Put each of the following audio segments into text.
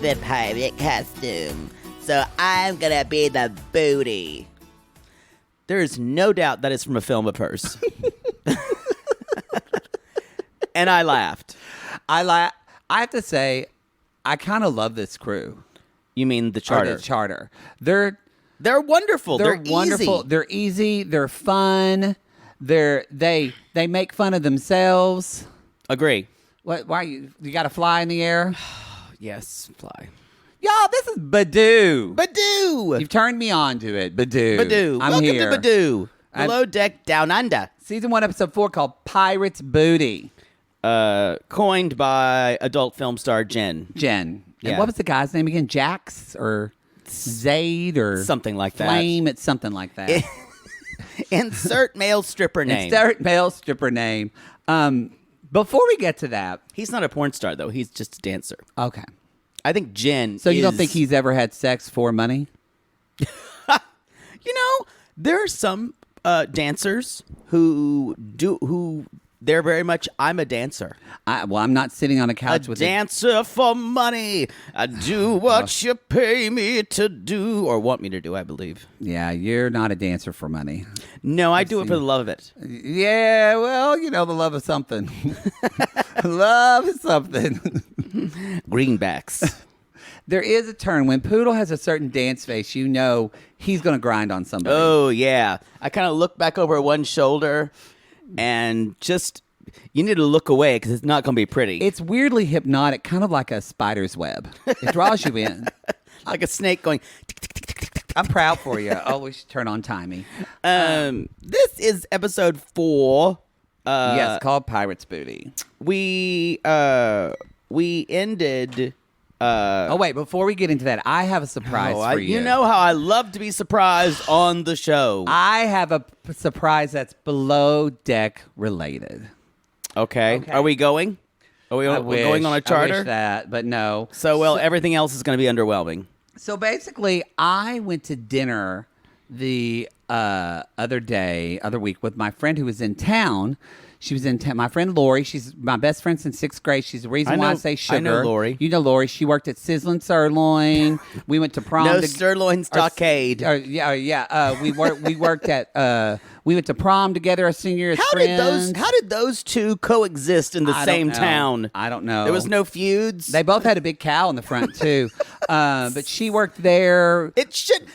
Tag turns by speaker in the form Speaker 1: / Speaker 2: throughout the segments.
Speaker 1: the pirate costume. So I'm gonna be the booty. There is no doubt that is from a film of hers. And I laughed.
Speaker 2: I have to say, I kind of love this crew.
Speaker 1: You mean the Charter?
Speaker 2: The Charter. They're
Speaker 1: wonderful. They're
Speaker 2: wonderful.
Speaker 1: Easy.
Speaker 2: They're easy. They're fun. They make fun of themselves.
Speaker 1: Agree.
Speaker 2: What? Why you got to fly in the air?
Speaker 1: Yes, fly.
Speaker 2: Y'all, this is Badoo.
Speaker 1: Badoo.
Speaker 2: You've turned me on to it. Badoo.
Speaker 1: Badoo.
Speaker 2: I'm
Speaker 1: Welcome
Speaker 2: here.
Speaker 1: to Badoo. Below Deck Down Under.
Speaker 2: Season 1, Episode 4, called Pirate's Booty.
Speaker 1: Coined by adult film star Jen.
Speaker 2: And
Speaker 1: Yeah.
Speaker 2: what was the guy's name again? Jax or Zayd or
Speaker 1: something like that.
Speaker 2: Flame? It's something like that.
Speaker 1: Insert male stripper name.
Speaker 2: Insert male stripper name. Before we get to that,
Speaker 1: He's not a porn star though. He's just a dancer.
Speaker 2: okay.
Speaker 1: I think Jen.
Speaker 2: So you don't think he's ever had sex for money?
Speaker 1: You know, there are some dancers who they're very much. I'm a dancer.
Speaker 2: I'm not sitting on a couch with
Speaker 1: dancer for money. I do what you pay me to do or want me to do. I believe.
Speaker 2: Yeah, you're not a dancer for money.
Speaker 1: No, I do it for the love of it.
Speaker 2: Yeah, well, you know, the love of something. Love is something.
Speaker 1: Greenbacks.
Speaker 2: There is a turn. When Poodle has a certain dance face, you know he's going to grind on somebody.
Speaker 1: Oh, yeah. I kind of look back over one shoulder and just, you need to look away because it's not going to be pretty.
Speaker 2: It's weirdly hypnotic, kind of like a spider's web. It draws you in.
Speaker 1: Like a snake going.
Speaker 2: I'm proud for you. Oh, we should turn on Timey.
Speaker 1: This is episode 4.
Speaker 2: Yes, called Pirate's Booty.
Speaker 1: We ended.
Speaker 2: Oh, wait, before we get into that, I have a surprise for you.
Speaker 1: You know how I love to be surprised on the show.
Speaker 2: I have a surprise that's below deck related.
Speaker 1: Okay. Are we going? Are we going on a charter?
Speaker 2: I wish that, but no.
Speaker 1: So, everything else is going to be underwhelming.
Speaker 2: So basically, I went to dinner the other week with my friend who was in town. She was in town. My friend Lori. She's my best friend since 6th grade. She's the reason why I say sugar.
Speaker 1: I know Lori.
Speaker 2: You know Lori. She worked at Sizzlin' Sirloin. We went to prom.
Speaker 1: No Sirloin Stockade.
Speaker 2: We worked at. We went to prom together. Our senior as friends.
Speaker 1: How did those two coexist in the same town?
Speaker 2: I don't know.
Speaker 1: There was no feuds.
Speaker 2: They both had a big cow in the front too. But she worked there.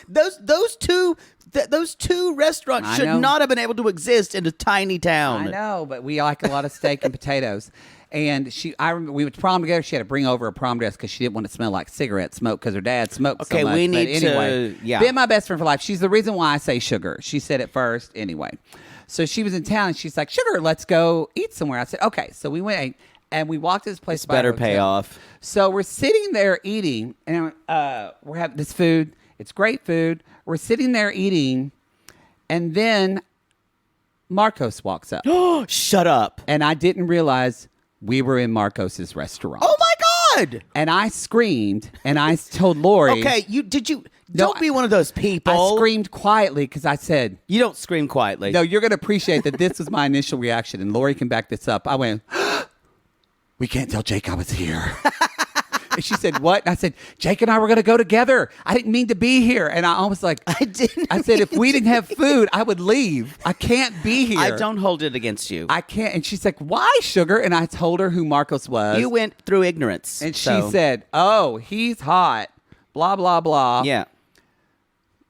Speaker 1: Those two restaurants should not have been able to exist in a tiny town.
Speaker 2: I know, but we like a lot of steak and potatoes. And I remember we went to prom together. She had to bring over a prom dress because she didn't want to smell like cigarette smoke because her dad smoked so much.
Speaker 1: We need
Speaker 2: anyway,
Speaker 1: to. Yeah.
Speaker 2: Been my best friend for life. She's the reason why I say sugar. She said it first. Anyway, so she was in town and she's like, "Sugar, let's go eat somewhere." I said, "Okay." So we went and we walked to this place.
Speaker 1: Better pay off.
Speaker 2: So we're sitting there eating, and we're having this food. It's great food. We're sitting there eating, and then Marcos walks up.
Speaker 1: Shut up.
Speaker 2: And I didn't realize we were in Marcos's restaurant.
Speaker 1: Oh, my God.
Speaker 2: And I screamed, and I told Lori.
Speaker 1: Okay, don't be one of those people.
Speaker 2: I screamed quietly because I said.
Speaker 1: You don't scream quietly.
Speaker 2: No, you're going to appreciate that this was my initial reaction, and Lori can back this up. I went, we can't tell Jake I was here. And she said, "What?" And I said, "Jake and I were going to go together. I didn't mean to be here." And I was like,
Speaker 1: I didn't.
Speaker 2: I said, "If we didn't have food, I would leave. I can't be here.
Speaker 1: I don't hold it against you.
Speaker 2: I can't." And she's like, "Why, sugar?" And I told her who Marcos was.
Speaker 1: You went through ignorance.
Speaker 2: And she said, "Oh, he's hot. Blah, blah, blah."
Speaker 1: Yeah.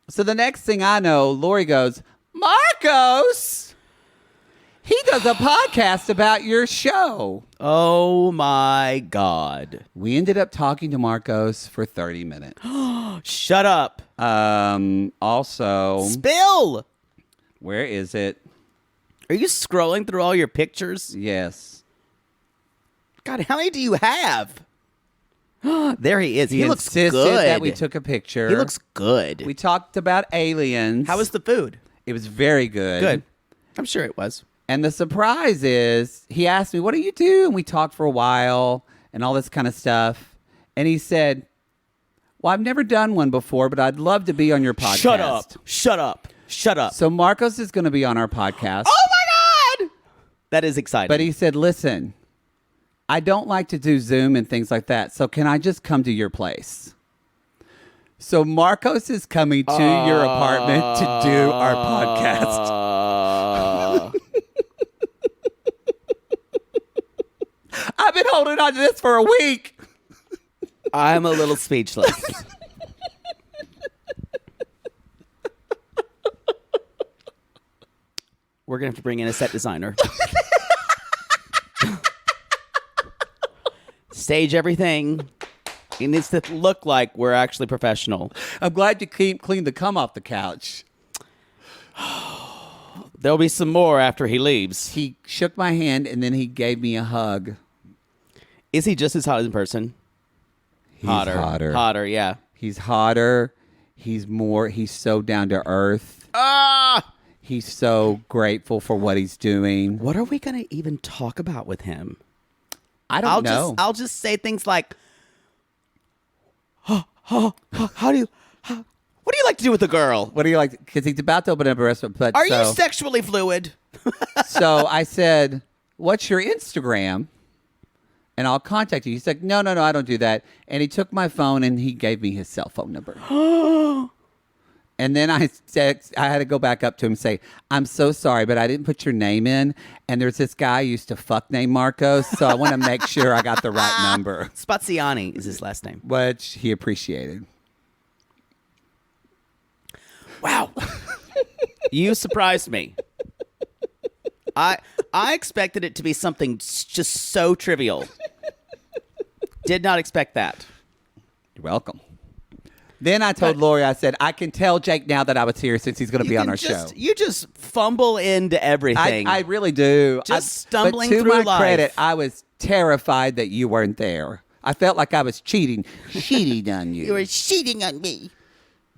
Speaker 2: So the next thing I know, Lori goes, "Marcos, he does a podcast about your show."
Speaker 1: Oh, my God.
Speaker 2: We ended up talking to Marcos for 30 minutes.
Speaker 1: Shut up.
Speaker 2: Also.
Speaker 1: Spill.
Speaker 2: Where is it?
Speaker 1: Are you scrolling through all your pictures?
Speaker 2: Yes.
Speaker 1: God, how many do you have? There he is. He looks
Speaker 2: insisted
Speaker 1: good.
Speaker 2: that we took a picture.
Speaker 1: He looks good.
Speaker 2: We talked about aliens.
Speaker 1: How was the food?
Speaker 2: It was very good.
Speaker 1: Good. I'm sure it was.
Speaker 2: And the surprise is, he asked me, "What do you do?" And we talked for a while and all this kind of stuff. And he said, "Well, I've never done one before, but I'd love to be on your podcast."
Speaker 1: Shut up. Shut up. Shut up.
Speaker 2: So Marcos is going to be on our podcast.
Speaker 1: Oh, my God. That is exciting.
Speaker 2: But he said, "Listen, I don't like to do Zoom and things like that. So can I just come to your place? So Marcos is coming to your apartment to do our podcast. I've been holding on to this for a week.
Speaker 1: I'm a little speechless. We're going to have to bring in a set designer. Stage everything. It needs to look like we're actually professional.
Speaker 2: I'm glad you cleaned the cum off the couch.
Speaker 1: There'll be some more after he leaves.
Speaker 2: He shook my hand and then he gave me a hug.
Speaker 1: Is he just as hot in person?
Speaker 2: He's hotter.
Speaker 1: Hotter, yeah.
Speaker 2: He's hotter. He's so down to earth. He's so grateful for what he's doing.
Speaker 1: What are we going to even talk about with him?
Speaker 2: I don't know.
Speaker 1: I'll just say things like, what do you like to do with a girl?
Speaker 2: What do you like? Because he's about to open up a restaurant. But
Speaker 1: Are you sexually fluid?
Speaker 2: So I said, what's your Instagram? And I'll contact you. He's like, no, I don't do that. And he took my phone and he gave me his cell phone number. And then I had to go back up to him and say, I'm so sorry, but I didn't put your name in. And there's this guy I used to fuck named Marcos. So I want to make sure I got the right number.
Speaker 1: Spaziani is his last name.
Speaker 2: Which he appreciated.
Speaker 1: Wow. You surprised me. I expected it to be something just so trivial. Did not expect that.
Speaker 2: You're welcome. Then I told Lori, I said, I can tell Jake now that I was here since he's going to be on our show.
Speaker 1: You just fumble into everything.
Speaker 2: I really do.
Speaker 1: Just stumbling
Speaker 2: but to
Speaker 1: through
Speaker 2: my
Speaker 1: life.
Speaker 2: credit, I was terrified that you weren't there. I felt like I was cheating on you.
Speaker 1: You were cheating on me.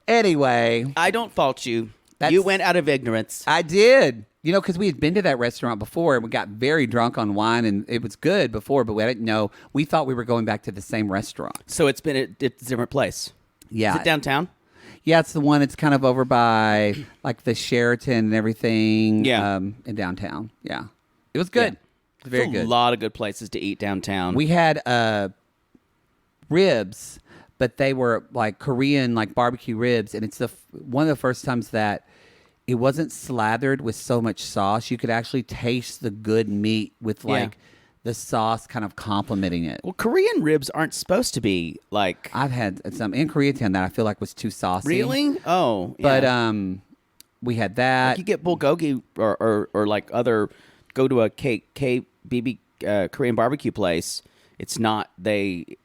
Speaker 2: Anyway.
Speaker 1: I don't fault you. You went out of ignorance.
Speaker 2: I did. You know, because we had been to that restaurant before and we got very drunk on wine and it was good before, but we didn't know. We thought we were going back to the same restaurant.
Speaker 1: So it's a different place.
Speaker 2: Yeah.
Speaker 1: Is it downtown?
Speaker 2: Yeah, it's the one. It's kind of over by like the Sheraton and everything.
Speaker 1: Yeah.
Speaker 2: In downtown. Yeah. It was good.
Speaker 1: Yeah.
Speaker 2: It was very good.
Speaker 1: A lot of good places to eat downtown.
Speaker 2: We had ribs, but they were like Korean, like barbecue ribs. And it's one of the first times that it wasn't slathered with so much sauce. You could actually taste the good meat with like the sauce kind of complementing it.
Speaker 1: Well, Korean ribs aren't supposed to be like...
Speaker 2: I've had some in Koreatown that I feel like was too saucy.
Speaker 1: Really? Oh, yeah.
Speaker 2: But we had that.
Speaker 1: Like you get bulgogi or like other... Go to a KBB Korean barbecue place. It's not... It's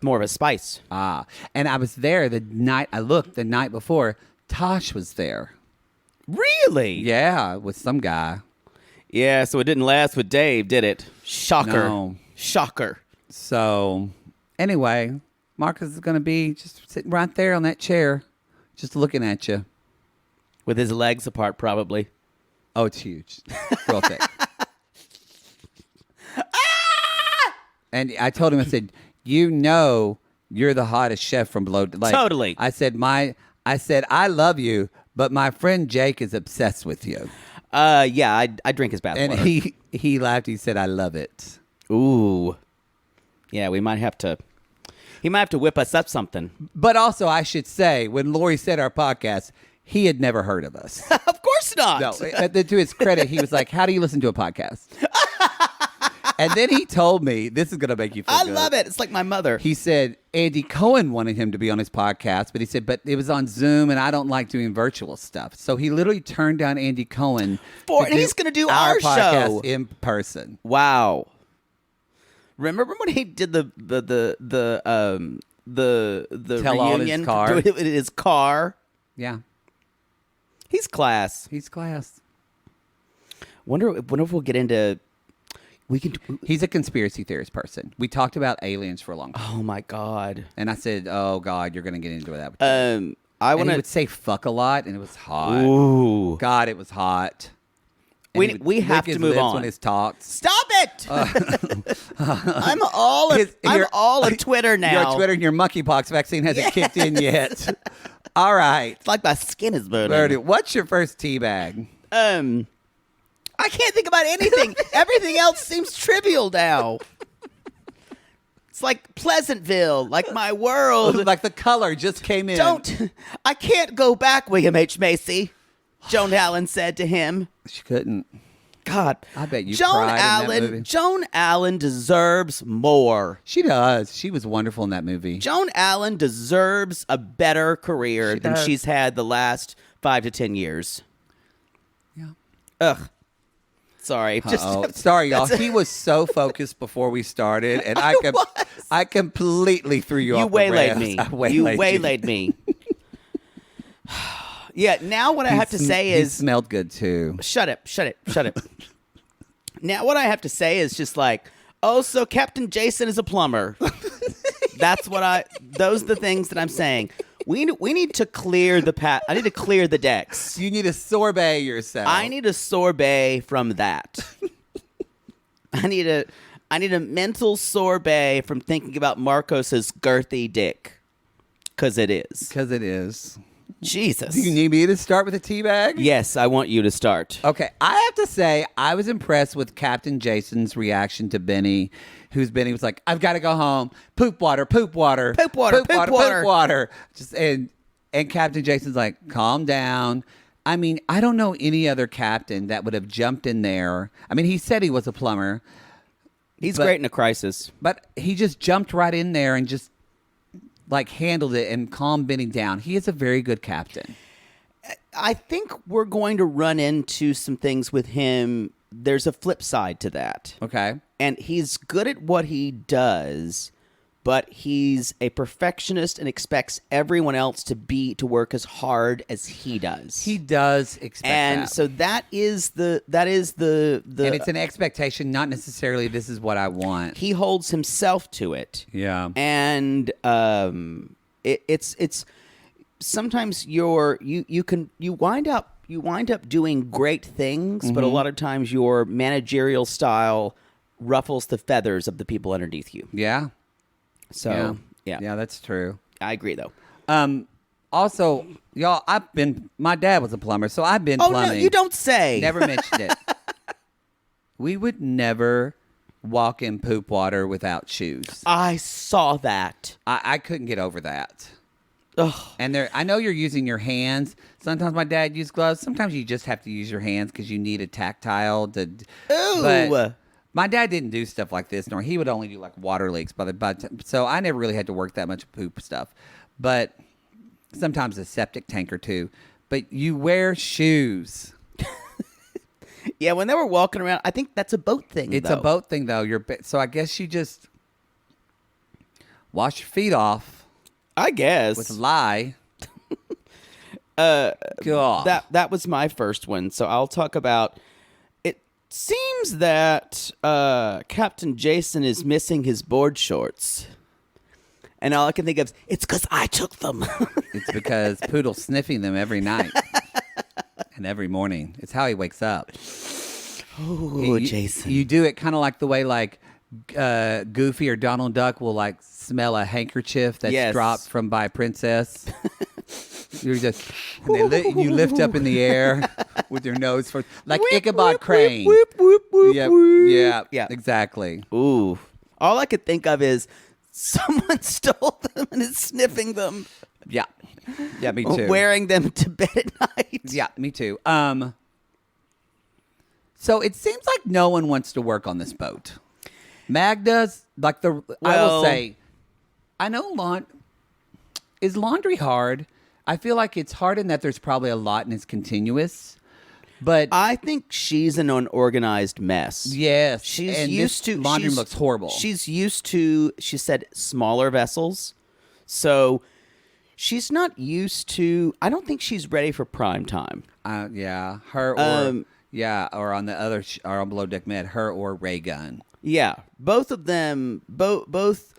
Speaker 1: more of a spice.
Speaker 2: And I was there the night... I looked the night before. Tosh was there.
Speaker 1: Really?
Speaker 2: Yeah, with some guy.
Speaker 1: Yeah, so it didn't last with Dave, did it? Shocker.
Speaker 2: No.
Speaker 1: Shocker.
Speaker 2: So, anyway, Marcus is going to be just sitting right there on that chair, just looking at you.
Speaker 1: With his legs apart, probably.
Speaker 2: Oh, it's huge. Real thick. And I told him, I said, you know you're the hottest chef from below. Like,
Speaker 1: totally.
Speaker 2: I said, I love you, but my friend Jake is obsessed with you.
Speaker 1: Yeah, I drink his bathwater.
Speaker 2: And he laughed. He said, I love it.
Speaker 1: Ooh. Yeah, he might have to whip us up something.
Speaker 2: But also, I should say, when Lori said our podcast, he had never heard of us.
Speaker 1: Of course not.
Speaker 2: No, to his credit, he was like, how do you listen to a podcast? And then he told me, this is going to make you feel good.
Speaker 1: I love it. It's like my mother.
Speaker 2: He said Andy Cohen wanted him to be on his podcast, but he said, but it was on Zoom and I don't like doing virtual stuff. So he literally turned down Andy Cohen.
Speaker 1: And he's going to do our
Speaker 2: podcast
Speaker 1: show
Speaker 2: in person.
Speaker 1: Wow. Remember when he did the
Speaker 2: Tell all
Speaker 1: reunion
Speaker 2: his car?
Speaker 1: in his car?
Speaker 2: Yeah.
Speaker 1: He's class.
Speaker 2: He's class.
Speaker 1: Wonder if we'll get into...
Speaker 2: He's a conspiracy theorist person. We talked about aliens for a long time.
Speaker 1: Oh my God.
Speaker 2: And I said, oh God, you're going to get into that.
Speaker 1: I want
Speaker 2: to. He would say fuck a lot, and it was hot.
Speaker 1: Ooh.
Speaker 2: God, it was hot.
Speaker 1: We have to move on.
Speaker 2: When his talks.
Speaker 1: Stop it! I'm all of Twitter now.
Speaker 2: You're on Twitter, and your monkeypox vaccine hasn't kicked in yet. All right.
Speaker 1: It's like my skin is burning.
Speaker 2: What's your first tea bag?
Speaker 1: I can't think about anything. Everything else seems trivial now. like Pleasantville, like my world.
Speaker 2: Like the color just came in.
Speaker 1: I can't go back, William H. Macy, Joan Allen said to him.
Speaker 2: She couldn't.
Speaker 1: God,
Speaker 2: I bet you
Speaker 1: Joan
Speaker 2: cried
Speaker 1: Allen.
Speaker 2: in that movie.
Speaker 1: Joan Allen deserves more.
Speaker 2: She does. She was wonderful in that movie.
Speaker 1: Joan Allen deserves a better career than she's had the last 5 to 10 years.
Speaker 2: Yeah.
Speaker 1: Ugh. Sorry.
Speaker 2: Sorry, y'all. He was so focused before we started, and I completely threw you off.
Speaker 1: You
Speaker 2: the
Speaker 1: waylaid
Speaker 2: rails.
Speaker 1: me. You waylaid me. Yeah, now what I have to say is...
Speaker 2: He smelled good, too.
Speaker 1: Shut up. Now what I have to say is just like, oh, so Captain Jason is a plumber. Those are the things that I'm saying. We need to clear I need to clear the decks.
Speaker 2: You need to sorbet yourself.
Speaker 1: I need a sorbet from that. I need a mental sorbet from thinking about Marcos's girthy dick. Because it is. Jesus.
Speaker 2: Do you need me to start with a tea bag?
Speaker 1: Yes, I want you to start.
Speaker 2: Okay, I have to say, I was impressed with Captain Jason's reaction to Benny, Benny was like, I've got to go home. Poop water. Just and Captain Jason's like, calm down. I mean, I don't know any other captain that would have jumped in there. I mean, he said he was a plumber.
Speaker 1: He's great in a crisis.
Speaker 2: But he just jumped right in there and just like handled it and calmed Benny down. He is a very good captain.
Speaker 1: I think we're going to run into some things with him. There's a flip side to that.
Speaker 2: Okay.
Speaker 1: And he's good at what he does, but he's a perfectionist and expects everyone else to work as hard as he does.
Speaker 2: He does expect
Speaker 1: and
Speaker 2: that.
Speaker 1: So that is the
Speaker 2: and it's an expectation, not necessarily this is what I want.
Speaker 1: He holds himself to it.
Speaker 2: Yeah.
Speaker 1: And it's sometimes you wind up doing great things, but a lot of times your managerial style ruffles the feathers of the people underneath you.
Speaker 2: Yeah.
Speaker 1: So, yeah.
Speaker 2: Yeah, that's true.
Speaker 1: I agree, though.
Speaker 2: Also, y'all, my dad was a plumber, so I've been plumbing.
Speaker 1: Oh, no, you don't say.
Speaker 2: Never mentioned it. We would never walk in poop water without shoes.
Speaker 1: I saw that.
Speaker 2: I couldn't get over that.
Speaker 1: Ugh.
Speaker 2: And I know you're using your hands. Sometimes my dad used gloves. Sometimes you just have to use your hands because you need a tactile to...
Speaker 1: Ooh.
Speaker 2: But my dad didn't do stuff like this, nor he would only do like water leaks. So I never really had to work that much poop stuff. But sometimes a septic tank or two. But you wear shoes.
Speaker 1: Yeah, when they were walking around, I think that's a boat thing,
Speaker 2: It's a boat thing, though. So I guess you just wash your feet off.
Speaker 1: I guess.
Speaker 2: With a lie.
Speaker 1: God.
Speaker 2: That
Speaker 1: was my first one. So I'll talk about... It seems that Captain Jason is missing his board shorts. And all I can think of is, it's because I took them.
Speaker 2: It's because Poodle's sniffing them every night. And every morning. It's how he wakes up.
Speaker 1: Oh, Jason.
Speaker 2: You do it kind of like the way like Goofy or Donald Duck will like smell a handkerchief that's dropped from by a princess. You lift up in the air with your nose for like Ichabod Crane. Yeah, exactly.
Speaker 1: Ooh. All I could think of is someone stole them and is sniffing them.
Speaker 2: Yeah. Yeah, me too.
Speaker 1: Wearing them to bed at night.
Speaker 2: Yeah, me too. So it seems like no one wants to work on this boat. Magda's like I will say, I know is laundry hard? I feel like it's hard in that there's probably a lot and it's continuous. But
Speaker 1: I think she's an unorganized mess.
Speaker 2: Yes.
Speaker 1: She's used to
Speaker 2: laundry looks horrible.
Speaker 1: She's used to, she said, smaller vessels. So she's not used to, I don't think she's ready for prime time.
Speaker 2: Yeah. Her or or on the other or on Below Deck Med, her or Ray Gunn.
Speaker 1: Yeah. Both of them both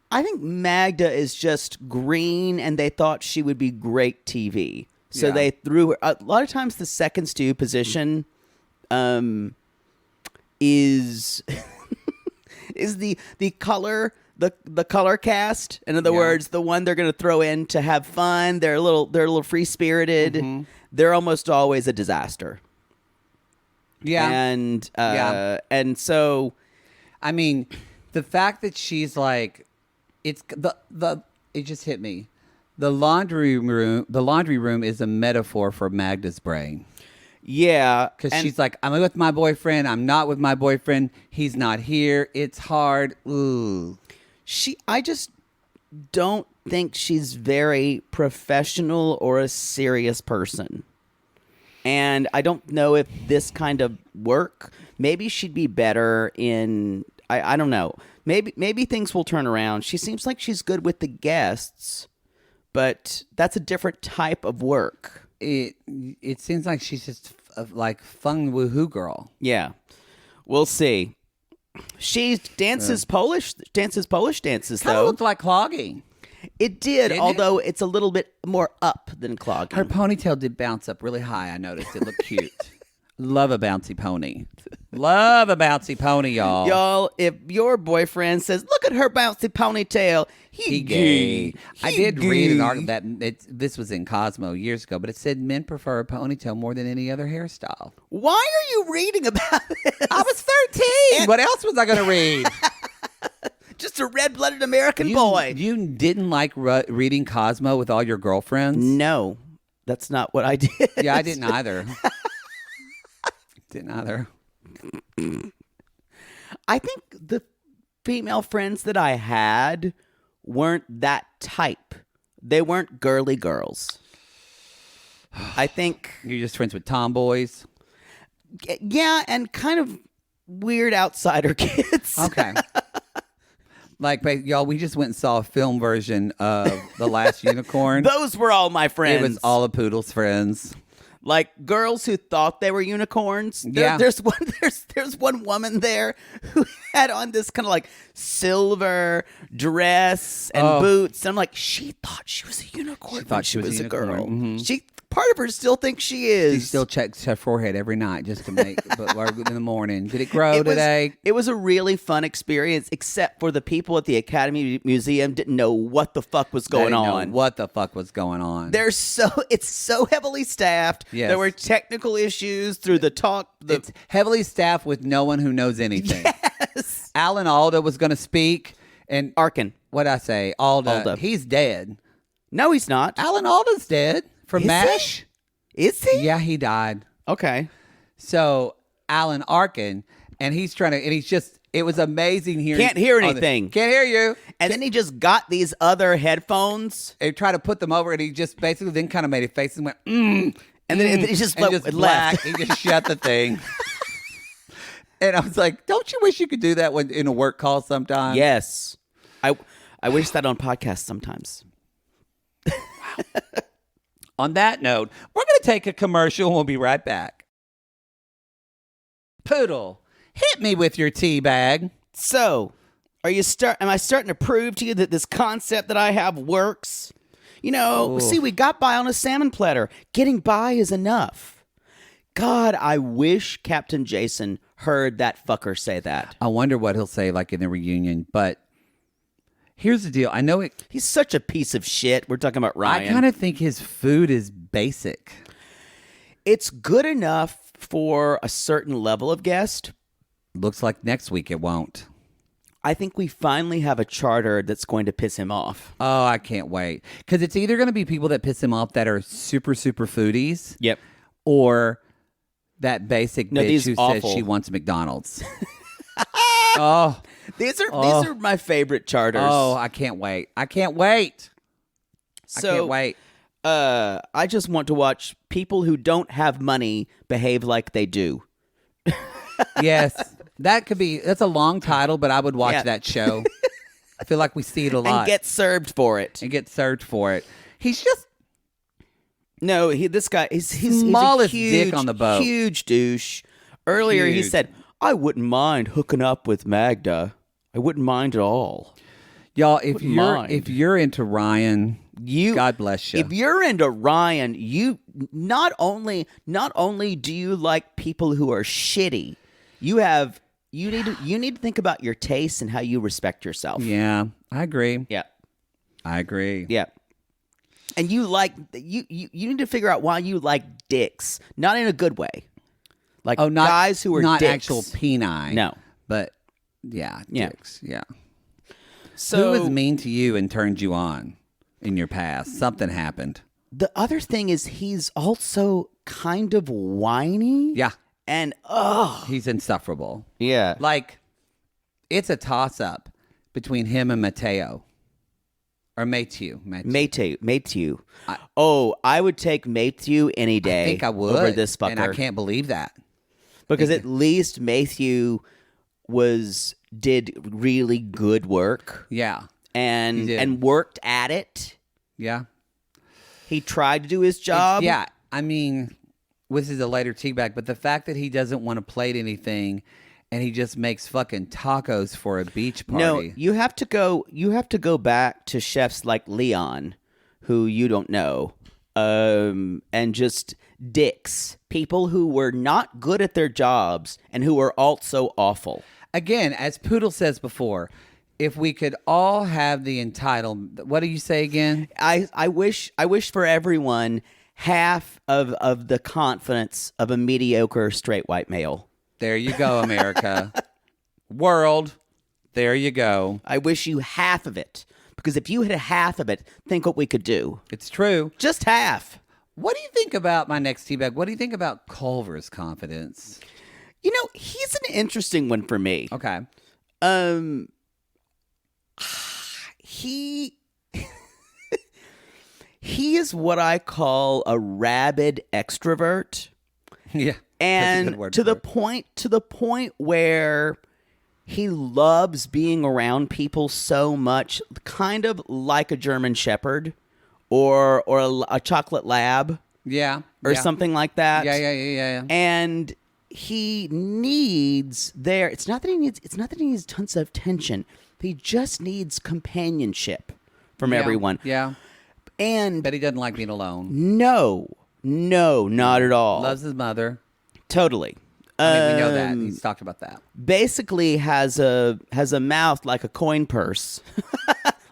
Speaker 1: I think Magda is just green and they thought she would be great TV. So they threw her. A lot of times the second stew position is the color cast. In other words, the one they're going to throw in to have fun. They're a little free spirited. Mm-hmm. They're almost always a disaster.
Speaker 2: Yeah.
Speaker 1: And so
Speaker 2: I mean, The fact that she's like, it's it just hit me. The laundry room is a metaphor for Magda's brain.
Speaker 1: Yeah.
Speaker 2: Because she's like, I'm with my boyfriend. I'm not with my boyfriend. He's not here. It's hard. Ooh.
Speaker 1: I just don't think she's very professional or a serious person. And I don't know if this kind of work, maybe she'd be better in, I don't know. Maybe things will turn around. She seems like she's good with the guests, but that's a different type of work.
Speaker 2: It seems like she's just like fun woohoo girl.
Speaker 1: Yeah. We'll see. She dances Polish dances
Speaker 2: Kind
Speaker 1: though.
Speaker 2: of looked like clogging.
Speaker 1: It did,
Speaker 2: Didn't
Speaker 1: although it's a little bit more up than clogging.
Speaker 2: Her ponytail did bounce up really high. I noticed it looked cute. Love a bouncy pony. Love a bouncy pony, y'all.
Speaker 1: Y'all, if your boyfriend says, "Look at her bouncy ponytail," he gay.
Speaker 2: I did read an article that this was in Cosmo years ago, but it said men prefer a ponytail more than any other hairstyle.
Speaker 1: Why are you reading about this?
Speaker 2: I was 13. What else was I going to read?
Speaker 1: Just a red-blooded American boy.
Speaker 2: You didn't like reading Cosmo with all your girlfriends?
Speaker 1: No, that's not what I did.
Speaker 2: Yeah, I didn't either. Didn't either.
Speaker 1: I think the female friends that I had weren't that type. They weren't girly girls. I think...
Speaker 2: You're just friends with tomboys?
Speaker 1: Yeah, and kind of weird outsider kids.
Speaker 2: Okay. Like, y'all, we just went and saw a film version of The Last Unicorn.
Speaker 1: Those were all my friends.
Speaker 2: It was all of Poodle's friends.
Speaker 1: Like girls who thought they were unicorns.
Speaker 2: Yeah.
Speaker 1: There's one woman there who had on this kind of like silver dress and boots. And I'm like, she thought she was a unicorn.
Speaker 2: She thought she was a
Speaker 1: girl.
Speaker 2: unicorn.
Speaker 1: Part of her still thinks she is.
Speaker 2: She still checks her forehead every night just to make, but in the morning. Did it grow today?
Speaker 1: It was a really fun experience, except for the people at the Academy Museum didn't know what the fuck was going on.
Speaker 2: What the fuck was going on?
Speaker 1: It's so heavily staffed.
Speaker 2: Yes.
Speaker 1: There were technical issues through the talk.
Speaker 2: It's heavily staffed with no one who knows anything.
Speaker 1: Yes.
Speaker 2: Alan Alda was going to speak, and
Speaker 1: Arkin.
Speaker 2: What'd I say? Alda. He's dead.
Speaker 1: No, he's not.
Speaker 2: Alan Alda's dead from MASH.
Speaker 1: Is he?
Speaker 2: Yeah, he died.
Speaker 1: Okay.
Speaker 2: So Alan Arkin, and he's trying to, and he's just, it was amazing hearing.
Speaker 1: Can't hear anything.
Speaker 2: Can't hear you.
Speaker 1: And then he just got these other headphones.
Speaker 2: He tried to put them over, and he just basically then kind of made a face and went,
Speaker 1: And then he just left.
Speaker 2: Black. He just shut the thing. And I was like, don't you wish you could do that in a work call sometime?
Speaker 1: Yes. I wish that on podcasts sometimes.
Speaker 2: On that note, we're going to take a commercial and we'll be right back. Poodle, hit me with your tea bag.
Speaker 1: So, am I starting to prove to you that this concept that I have works? You know, see, we got by on a salmon platter. Getting by is enough. God, I wish Captain Jason heard that fucker say that.
Speaker 2: I wonder what he'll say like in the reunion, but here's the deal. I know it.
Speaker 1: He's such a piece of shit. We're talking about Ryan.
Speaker 2: I kind of think his food is basic.
Speaker 1: It's good enough for a certain level of guest.
Speaker 2: Looks like next week it won't.
Speaker 1: I think we finally have a charter that's going to piss him off.
Speaker 2: Oh, I can't wait. Because it's either going to be people that piss him off that are super, super foodies.
Speaker 1: Yep.
Speaker 2: Or that basic bitch who says she wants McDonald's. Oh.
Speaker 1: These are my favorite charters.
Speaker 2: Oh, I can't wait. I can't wait.
Speaker 1: So,
Speaker 2: I can't wait.
Speaker 1: I just want to watch people who don't have money behave like they do.
Speaker 2: Yes. That's a long title, but I would watch that show. I feel like we see it a lot.
Speaker 1: And get served for it.
Speaker 2: He's just...
Speaker 1: No, this guy, he's
Speaker 2: smallest
Speaker 1: he's a huge,
Speaker 2: dick on the boat.
Speaker 1: Huge douche. Earlier he said, I wouldn't mind hooking up with Magda. I wouldn't mind at all.
Speaker 2: Y'all, if you're into Ryan, God bless you.
Speaker 1: If you're into Ryan, you not only do you like people who are shitty, you need to think about your tastes and how you respect yourself.
Speaker 2: Yeah, I agree.
Speaker 1: Yeah.
Speaker 2: I agree.
Speaker 1: Yeah. And you need to figure out why you like dicks, not in a good way. Like guys who are
Speaker 2: not
Speaker 1: dicks.
Speaker 2: Actual peni.
Speaker 1: No.
Speaker 2: But Yeah.
Speaker 1: Yeah.
Speaker 2: Dicks. Yeah.
Speaker 1: So
Speaker 2: Who was mean to you and turned you on in your past? Something happened.
Speaker 1: the other thing is he's also kind of whiny.
Speaker 2: Yeah.
Speaker 1: And
Speaker 2: He's insufferable.
Speaker 1: yeah.
Speaker 2: Like, it's a toss-up between him and Mateo. Or Matthew.
Speaker 1: Matthew. I would take Matthew any day.
Speaker 2: I think I would.
Speaker 1: Over this fucker.
Speaker 2: And I can't believe that.
Speaker 1: Because at least Matthew did really good work.
Speaker 2: Yeah.
Speaker 1: And worked at it.
Speaker 2: Yeah.
Speaker 1: He tried to do his job.
Speaker 2: Yeah. I mean, this is a later teabag, but the fact that he doesn't want to plate anything and he just makes fucking tacos for a beach party.
Speaker 1: No, you have to go back to chefs like Leon, who you don't know. And just dicks, people who were not good at their jobs and who were also awful.
Speaker 2: Again, as Poodle says before, if we could all have the entitled, what do you say again?
Speaker 1: I wish for everyone half of the confidence of a mediocre straight white male.
Speaker 2: There you go, America. World, there you go.
Speaker 1: I wish you half of it. Because if you had half of it, think what we could do.
Speaker 2: It's true.
Speaker 1: Just half.
Speaker 2: What do you think about my next teabag? What do you think about Culver's confidence?
Speaker 1: You know, he's an interesting one for me.
Speaker 2: Okay.
Speaker 1: He is what I call a rabid extrovert.
Speaker 2: Yeah.
Speaker 1: And to the point where he loves being around people so much, kind of like a German Shepherd or a chocolate lab.
Speaker 2: Yeah.
Speaker 1: Or something like that.
Speaker 2: Yeah.
Speaker 1: And he needs it's not that he needs tons of attention. He just needs companionship from everyone.
Speaker 2: Yeah.
Speaker 1: And
Speaker 2: But he doesn't like being alone.
Speaker 1: no, not at all.
Speaker 2: Loves his mother.
Speaker 1: Totally.
Speaker 2: I mean, we know that. He's talked about that.
Speaker 1: Basically has a mouth like a coin purse.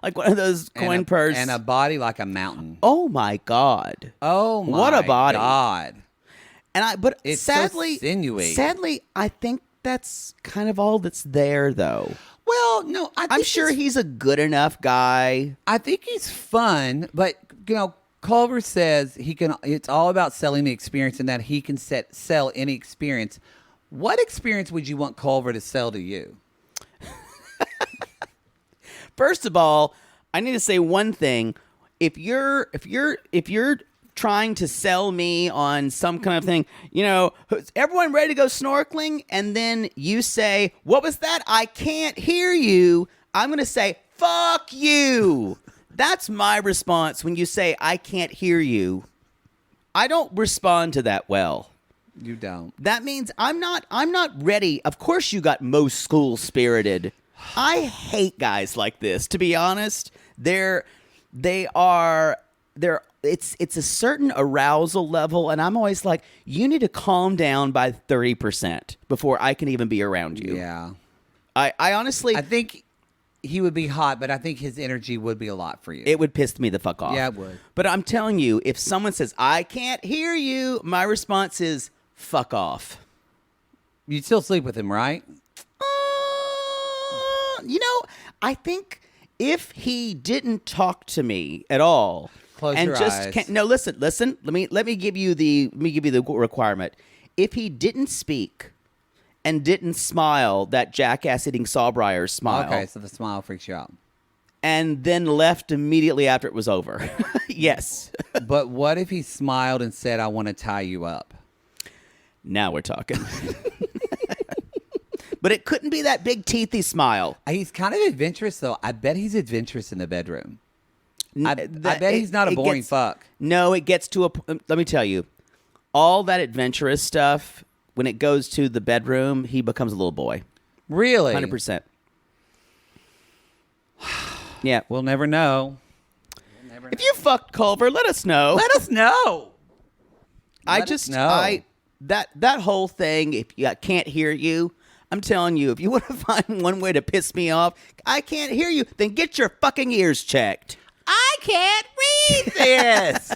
Speaker 1: Like one of those coin purse.
Speaker 2: And a body like a mountain.
Speaker 1: Oh my God.
Speaker 2: Oh my
Speaker 1: What a body.
Speaker 2: God.
Speaker 1: But
Speaker 2: It's
Speaker 1: sadly,
Speaker 2: so sinewy.
Speaker 1: Sadly, I think that's kind of all that's there though.
Speaker 2: Well, no,
Speaker 1: I'm sure he's a good enough guy.
Speaker 2: I think he's fun, but Culver says he can. It's all about selling the experience, and that he can sell any experience. What experience would you want Culver to sell to you?
Speaker 1: First of all, I need to say one thing. If you're trying to sell me on some kind of thing, is everyone ready to go snorkeling? And then you say, "What was that? I can't hear you." I'm going to say, "Fuck you." That's my response when you say, "I can't hear you." I don't respond to that well.
Speaker 2: You don't.
Speaker 1: That means I'm not ready. Of course you got most school spirited. I hate guys like this, to be honest. It's a certain arousal level, and I'm always like, you need to calm down by 30% before I can even be around you.
Speaker 2: Yeah.
Speaker 1: I honestly
Speaker 2: I think he would be hot, but I think his energy would be a lot for you.
Speaker 1: it would piss me the fuck off.
Speaker 2: Yeah, it would.
Speaker 1: But I'm telling you, if someone says, "I can't hear you," my response is, "Fuck off."
Speaker 2: You'd still sleep with him, right?
Speaker 1: I think if he didn't talk to me at all,
Speaker 2: Close
Speaker 1: and
Speaker 2: your
Speaker 1: just
Speaker 2: eyes.
Speaker 1: no, listen. Let me give you the requirement. If he didn't speak and didn't smile, that jackass eating Sawbriar smile,
Speaker 2: Okay, so the smile freaks you out.
Speaker 1: and then left immediately after it was over, yes.
Speaker 2: But what if he smiled and said, "I want to tie you up"?
Speaker 1: Now we're talking. But it couldn't be that big teethy smile.
Speaker 2: He's kind of adventurous, though. I bet he's adventurous in the bedroom. I bet he's not a boring fuck.
Speaker 1: No, it gets to let me tell you, all that adventurous stuff, when it goes to the bedroom, he becomes a little boy.
Speaker 2: Really?
Speaker 1: 100%. Yeah.
Speaker 2: We'll never know.
Speaker 1: If you fucked Culver, let us know.
Speaker 2: Let us know.
Speaker 1: That whole thing, if I can't hear you, I'm telling you, if you want to find one way to piss me off, I can't hear you, then get your fucking ears checked.
Speaker 2: I can't read this.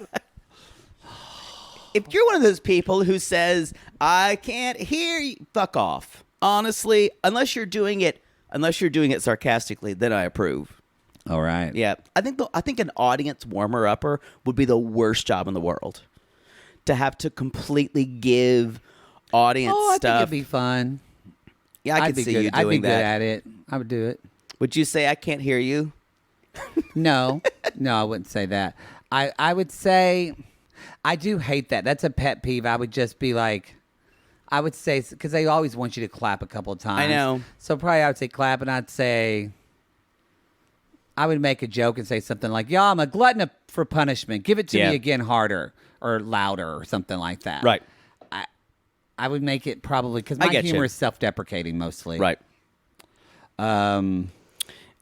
Speaker 1: If you're one of those people who says, "I can't hear you," fuck off. Honestly, unless you're doing it Unless you're doing it sarcastically, then I approve.
Speaker 2: All right.
Speaker 1: Yeah, I think an audience warmer upper would be the worst job in the world. To have to completely give audience
Speaker 2: I
Speaker 1: stuff.
Speaker 2: think it'd be fun.
Speaker 1: Yeah, I
Speaker 2: I'd
Speaker 1: could
Speaker 2: be
Speaker 1: see
Speaker 2: good.
Speaker 1: you
Speaker 2: I'd be
Speaker 1: doing
Speaker 2: good
Speaker 1: that.
Speaker 2: at it. I would do it.
Speaker 1: Would you say I can't hear you?
Speaker 2: No, I wouldn't say that. I would say I do hate that. That's a pet peeve. I would just be like, I would say, because they always want you to clap a couple of times.
Speaker 1: I know.
Speaker 2: So probably I would say clap, and I'd say, I would make a joke and say something like, "Y'all, I'm a glutton for punishment. Give it to me again harder or louder or something like that."
Speaker 1: Right.
Speaker 2: I would make it probably, because my humor is self-deprecating mostly.
Speaker 1: Right.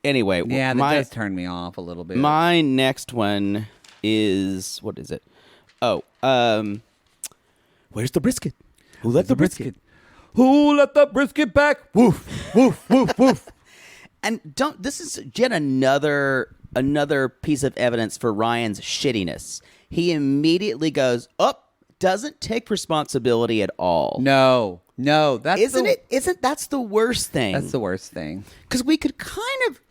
Speaker 1: Anyway.
Speaker 2: Yeah, that does turn me off a little bit.
Speaker 1: My next one is, what is it? Oh, where's the brisket? Who let the brisket?
Speaker 2: Who let the brisket back? Woof, woof, woof, woof.
Speaker 1: And this is yet another piece of evidence for Ryan's shittiness. He immediately goes, doesn't take responsibility at all.
Speaker 2: No, that's
Speaker 1: Isn't that's the worst thing?
Speaker 2: That's the worst thing.
Speaker 1: Because we could kind of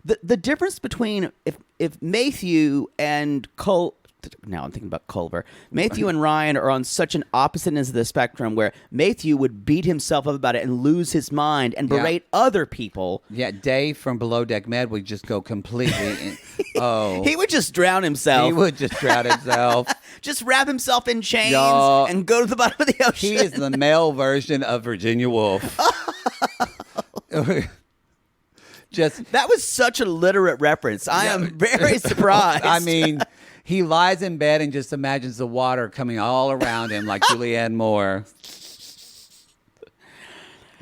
Speaker 1: the difference between if Matthew and now I'm thinking about Culver. Matthew and Ryan are on such an opposite ends of the spectrum where Matthew would beat himself up about it and lose his mind and berate other people.
Speaker 2: Yeah, Dave from Below Deck Med would just go completely.
Speaker 1: He would just drown himself.
Speaker 2: He would just drown himself.
Speaker 1: Just wrap himself in chains
Speaker 2: Y'all,
Speaker 1: and go to the bottom of the ocean.
Speaker 2: He is the male version of Virginia Woolf.
Speaker 1: That was such a literate reference. I am very surprised.
Speaker 2: I mean, he lies in bed and just imagines the water coming all around him like Julianne Moore.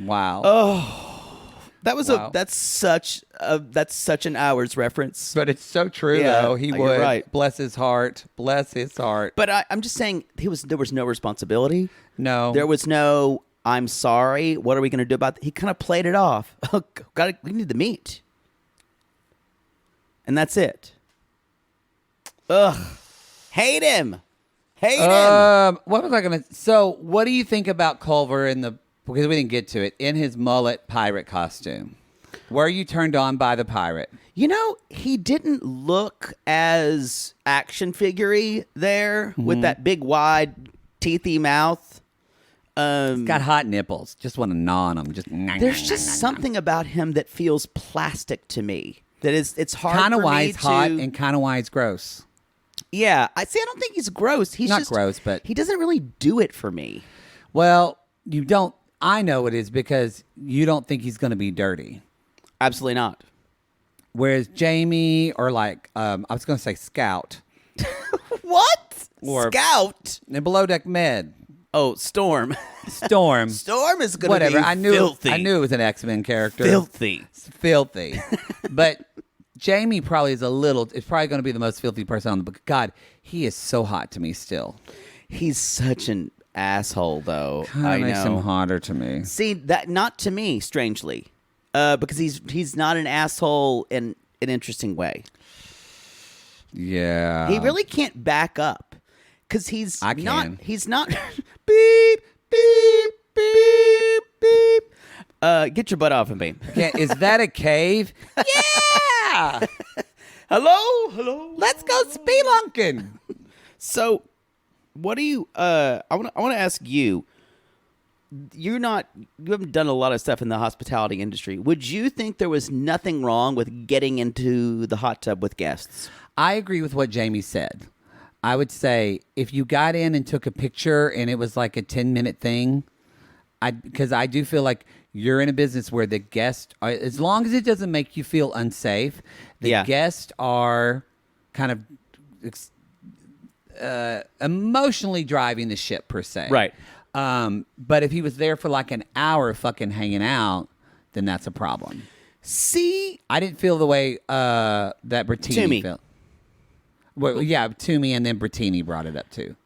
Speaker 2: Wow.
Speaker 1: Oh, that's such an hours reference.
Speaker 2: But it's so true, though. He
Speaker 1: you're
Speaker 2: would.
Speaker 1: right.
Speaker 2: Bless his heart. Bless his heart.
Speaker 1: But I'm just saying, there was no responsibility.
Speaker 2: No.
Speaker 1: There was no, I'm sorry. What are we going to do about that? He kind of played it off. We need the meat. And that's it. Ugh. Hate him.
Speaker 2: What was I going to... So, what do you think about Culver because we didn't get to it, in his mullet pirate costume? Were you turned on by the pirate?
Speaker 1: He didn't look as action figure-y there with that big, wide, teethy mouth.
Speaker 2: He's got hot nipples. Just want to gnaw on them.
Speaker 1: There's just something about him that feels plastic to me. That it's hard for me to...
Speaker 2: Kind of wise hot and kind of wise gross.
Speaker 1: Yeah. I don't think he's gross. He's
Speaker 2: not gross, but...
Speaker 1: He doesn't really do it for me.
Speaker 2: Well, you don't... I know it is because you don't think he's going to be dirty.
Speaker 1: Absolutely not.
Speaker 2: Whereas Jamie or I was going to say Scout.
Speaker 1: What?
Speaker 2: Or
Speaker 1: Scout?
Speaker 2: And Below Deck Med.
Speaker 1: Oh, Storm.
Speaker 2: Storm.
Speaker 1: Storm is going to be
Speaker 2: whatever. I knew
Speaker 1: filthy.
Speaker 2: I knew it was an X-Men character.
Speaker 1: Filthy.
Speaker 2: But Jamie probably is it's probably going to be the most filthy person on the book. God, he is so hot to me still.
Speaker 1: He's such an asshole, though.
Speaker 2: Kind of makes him hotter to me.
Speaker 1: See, that not to me, strangely, because he's not an asshole in an interesting way.
Speaker 2: Yeah,
Speaker 1: he really can't back up because he's
Speaker 2: not.
Speaker 1: He's not. Beep beep beep beep. Get your butt off of me.
Speaker 2: Yeah, is that a cave? Yeah.
Speaker 1: Hello.
Speaker 2: Let's go spelunking.
Speaker 1: So, what do you? I want to ask you. You haven't done a lot of stuff in the hospitality industry. Would you think there was nothing wrong with getting into the hot tub with guests?
Speaker 2: I agree with what Jamie said. I would say if you got in and took a picture and it was like a 10-minute thing, because I do feel like you're in a business where the guests, as long as it doesn't make you feel unsafe, the guests are kind of emotionally driving the ship per se.
Speaker 1: Right.
Speaker 2: But if he was there for like an hour fucking hanging out, then that's a problem.
Speaker 1: See?
Speaker 2: I didn't feel the way that Bertini felt. Well, yeah, Tumi and then Bertini brought it up too.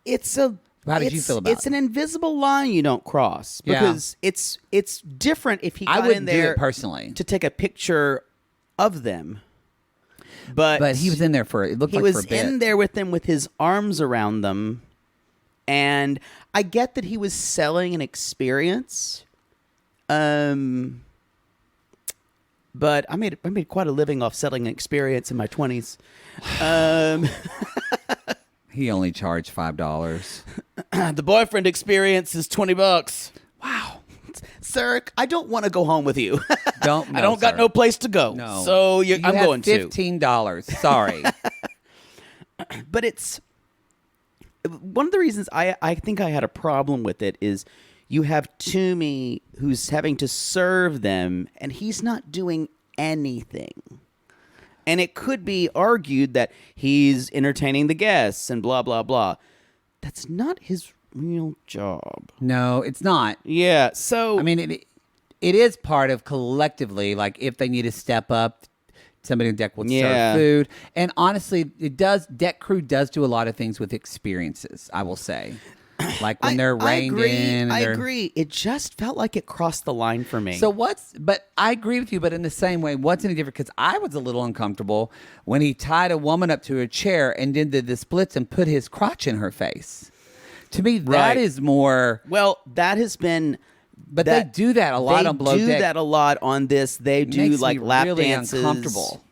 Speaker 2: How did you feel about it?
Speaker 1: It's an invisible line you don't cross because it's different if he got in there
Speaker 2: do it personally
Speaker 1: to take a picture of them. But
Speaker 2: he was in there for a bit.
Speaker 1: He was in there with them with his arms around them. And I get that he was selling an experience. But I made quite a living off selling Experience in my 20s.
Speaker 2: He only charged $5.
Speaker 1: The boyfriend Experience is $20.
Speaker 2: Wow.
Speaker 1: Sir, I don't want to go home with you.
Speaker 2: Don't.
Speaker 1: I don't got
Speaker 2: sir.
Speaker 1: no place to go.
Speaker 2: No.
Speaker 1: So I'm
Speaker 2: have
Speaker 1: going to.
Speaker 2: $15. Sorry.
Speaker 1: But it's one of the reasons I think I had a problem with it is you have Tumi who's having to serve them and he's not doing anything. And it could be argued that he's entertaining the guests and blah, blah, blah. That's not his real job.
Speaker 2: No, it's not.
Speaker 1: Yeah, so...
Speaker 2: I mean, it is part of collectively, like if they need to step up, somebody on deck will serve food. And honestly, deck crew does do a lot of things with experiences, I will say. Like when they're reined in.
Speaker 1: I agree. It just felt like it crossed the line for me.
Speaker 2: But I agree with you, but in the same way, what's any different? Because I was a little uncomfortable when he tied a woman up to a chair and then did the splits and put his crotch in her face. To me, that is more...
Speaker 1: Well, that has been...
Speaker 2: But they do that a lot on Below Deck.
Speaker 1: They do that a lot on this. They do like lap
Speaker 2: really
Speaker 1: dances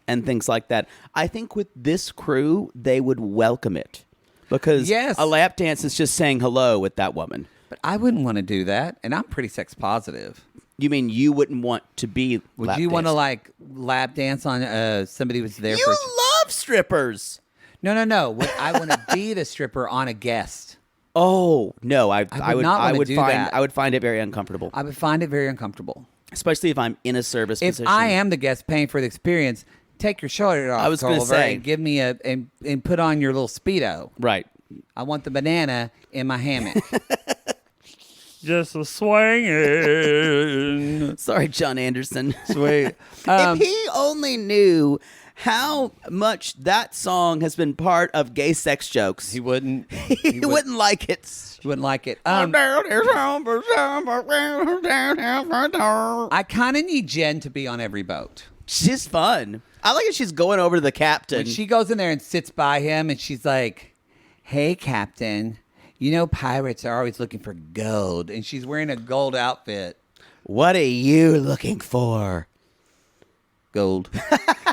Speaker 1: and things like that. I think with this crew, they would welcome it. Because a lap dance is just saying hello with that woman.
Speaker 2: But I wouldn't want to do that, and I'm pretty sex positive.
Speaker 1: You mean you wouldn't want to be
Speaker 2: Would you want to like lap dance on somebody who's there
Speaker 1: You love strippers.
Speaker 2: No. I want to be the stripper on a guest.
Speaker 1: Oh, no. I would find it very uncomfortable.
Speaker 2: I would find it very uncomfortable.
Speaker 1: Especially if I'm in a service position.
Speaker 2: If I am the guest paying for the experience, take your shirt off.
Speaker 1: I was going to say,
Speaker 2: and give me and put on your little Speedo.
Speaker 1: Right.
Speaker 2: I want the banana in my hammock.
Speaker 3: Just a swinging.
Speaker 1: Sorry, John Anderson.
Speaker 2: Sweet.
Speaker 1: If he only knew how much that song has been part of gay sex jokes,
Speaker 2: He wouldn't.
Speaker 1: he wouldn't like it.
Speaker 2: He wouldn't like it. I kind of need Jen to be on every boat.
Speaker 1: She's fun. I like it. She's going over to the captain.
Speaker 2: When she goes in there and sits by him and she's like, "Hey, Captain, you know pirates are always looking for gold." And she's wearing a gold outfit.
Speaker 1: What are you looking for?
Speaker 2: Gold.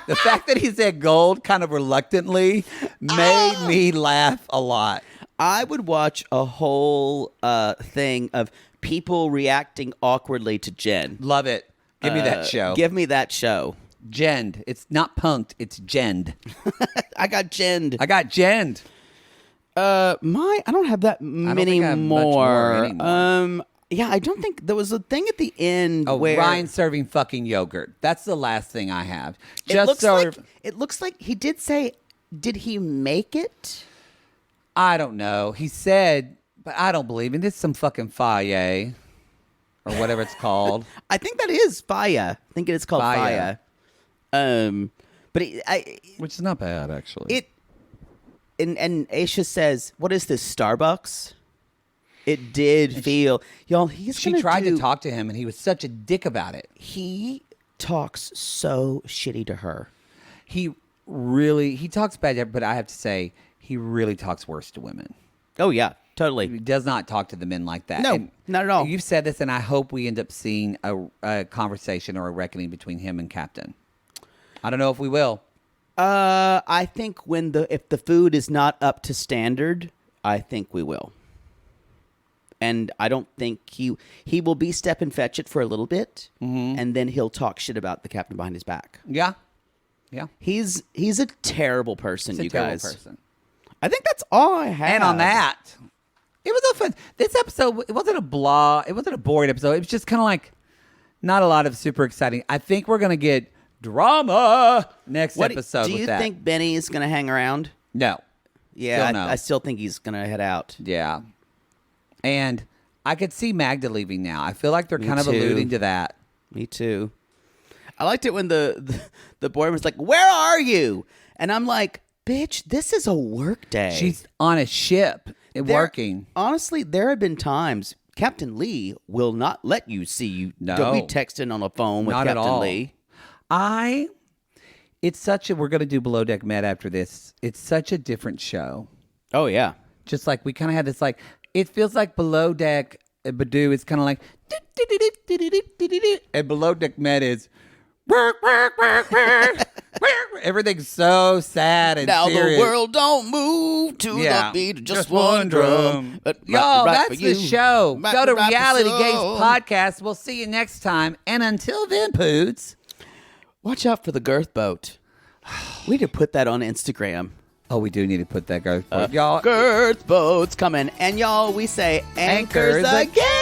Speaker 2: The fact that he said gold kind of reluctantly made me laugh a lot.
Speaker 1: I would watch a whole thing of people reacting awkwardly to Jen.
Speaker 2: Love it. Give me that show.
Speaker 1: Give me that show.
Speaker 2: Gend. It's not punked. It's gend.
Speaker 1: I got Jenned.
Speaker 2: I got gend.
Speaker 1: I don't have that many
Speaker 2: think I have much more anymore.
Speaker 1: Yeah, I don't think there was a thing at the end
Speaker 2: Oh,
Speaker 1: where
Speaker 2: Ryan serving fucking yogurt. That's the last thing I have.
Speaker 1: it looks like he did say, did he make it?
Speaker 2: I don't know. He said, but I don't believe him. This is some fucking faye or whatever it's called.
Speaker 1: I think that is Faya. I think it is called
Speaker 2: Faya.
Speaker 1: Faya. But
Speaker 2: Which is not bad, actually.
Speaker 1: and Aisha says, "What is this, Starbucks?" It did feel, y'all.
Speaker 2: She tried to talk to him, and he was such a dick about it.
Speaker 1: He talks so shitty to her.
Speaker 2: He talks bad, but I have to say, he really talks worse to women.
Speaker 1: Oh yeah, totally.
Speaker 2: He does not talk to the men like that.
Speaker 1: No,
Speaker 2: And
Speaker 1: not at all.
Speaker 2: You've said this, and I hope we end up seeing a conversation or a reckoning between him and Captain. I don't know if we will.
Speaker 1: I think if the food is not up to standard, I think we will. And I don't think he will be step and fetch it for a little bit, and then he'll talk shit about the captain behind his back.
Speaker 2: Yeah.
Speaker 1: He's a terrible person,
Speaker 2: He's a
Speaker 1: you
Speaker 2: terrible
Speaker 1: guys.
Speaker 2: person.
Speaker 1: I think that's all I have.
Speaker 2: And on that, it was a fun. This episode, it wasn't a blah. It wasn't a boring episode. It was just kind of like not a lot of super exciting. I think we're gonna get drama next episode.
Speaker 1: Do you
Speaker 2: with that.
Speaker 1: think Benny is gonna hang around?
Speaker 2: No.
Speaker 1: Yeah,
Speaker 2: Still no.
Speaker 1: I still think he's gonna head out.
Speaker 2: Yeah. And I could see Magda leaving now. I feel like they're kind of
Speaker 1: too.
Speaker 2: alluding to that.
Speaker 1: Me too. I liked it when the boy was like, "Where are you?" And I'm like, "Bitch, this is a work day."
Speaker 2: She's on a ship working.
Speaker 1: Honestly, there have been times Captain Lee will not let you see you.
Speaker 2: No.
Speaker 1: Don't be texting on a phone with
Speaker 2: Not at
Speaker 1: Captain
Speaker 2: all.
Speaker 1: Lee.
Speaker 2: It's such a, we're going to do Below Deck Med after this. It's such a different show.
Speaker 1: Oh yeah.
Speaker 2: Just like we kind of had this, like, it feels like Below Deck Badoo is kind of like, and Below Deck Med is, Everything's so sad and
Speaker 1: Now
Speaker 2: serious.
Speaker 1: the world don't move to the beat of just one drum. But
Speaker 2: Y'all,
Speaker 1: right
Speaker 2: that's
Speaker 1: for
Speaker 2: the
Speaker 1: you.
Speaker 2: show.
Speaker 1: Right
Speaker 2: Go to
Speaker 1: for
Speaker 2: Reality
Speaker 1: so.
Speaker 2: Games Podcast. We'll see you next time. And until then, Poods.
Speaker 1: Watch out for the girth boat. We need to put that on Instagram.
Speaker 2: Oh, we do need to put that girth boat. Y'all.
Speaker 1: Girth boat's coming. And y'all, we say anchors
Speaker 2: Anchors
Speaker 1: again.